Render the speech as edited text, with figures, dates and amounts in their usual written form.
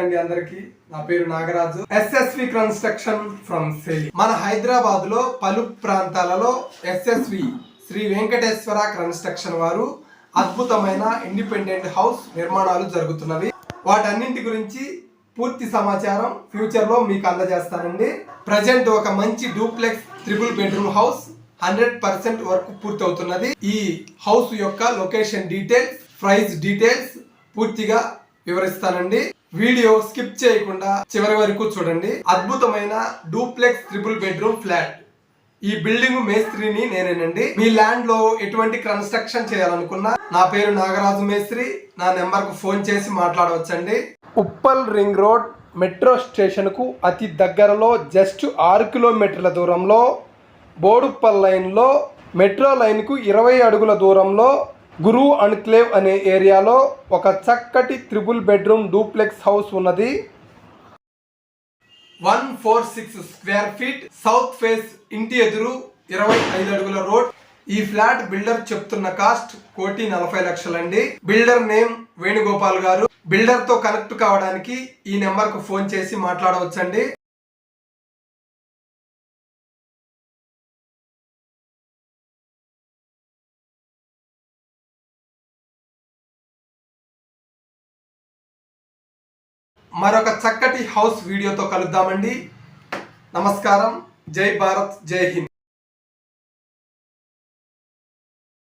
అండి అందరికి. నా పేరు నాగరాజు. ఎస్ఎస్వి కన్స్ట్రక్షన్ ఫ్రమ్ సెలి. మన హైదరాబాద్ లో పలు ప్రాంతాలలో ఎస్ఎస్వి శ్రీ వెంకటేశ్వర కన్స్ట్రక్షన్ వారు అద్భుతమైన ఇండిపెండెంట్ హౌస్ నిర్మాణాలు జరుగుతున్నవి. వాటన్నింటి గురించి పూర్తి సమాచారం ఫ్యూచర్ లో మీకు అందజేస్తానండి. ప్రజెంట్ ఒక మంచి డూప్లెక్స్ 3 బెడ్రూమ్ హౌస్ 100% వర్క్ పూర్తి అవుతున్నది. ఈ హౌస్ యొక్క లొకేషన్ డీటెయిల్స్, ప్రైస్ డీటెయిల్స్ పూర్తిగా వివరిస్తానండి. వీడియో స్కిప్ చేయకుండా చివరి వరకు చూడండి. అద్భుతమైన డూప్లెక్స్ 3 బెడ్రూమ్ ఫ్లాట్. ఈ బిల్డింగ్ మేస్త్రిని నేనేనండి. మీ ల్యాండ్ లో ఎటువంటి కన్స్ట్రక్షన్ చేయాలనుకున్నా నా పేరు నాగరాజు మేస్త్రి. నా నెంబర్ కు ఫోన్ చేసి మాట్లాడవచ్చండి. Uppal ring road metro station కు అతి దగ్గరలో జస్ట్ 6 కిలోమీటర్ల దూరంలో బోడుప్పల్ లైన్లో మెట్రో లైన్కు 20 అడుగుల దూరంలో గురు ఎన్క్లేవ్ అనే ఏరియాలో ఒక చక్కటి 3 బెడ్రూమ్ డూప్లెక్స్ హౌస్ ఉన్నది. 146 స్క్వేర్ ఫీట్, సౌత్ ఫేస్, ఇంటి ఎదురు, 25 అడుగుల రోడ్. ఈ ఫ్లాట్ బిల్డర్ చెప్తున్న కాస్ట్ 1,40,00,000 అండి. బిల్డర్ నేమ్ వేణుగోపాల్ గారు. బిల్డర్ తో కనెక్ట్ కావడానికి ఈ నెంబర్ కు ఫోన్ చేసి మాట్లాడవచ్చండి. మరొక చక్కటి హౌస్ వీడియోతో కలుద్దామండి. నమస్కారం. జై భారత్, జై హింద్.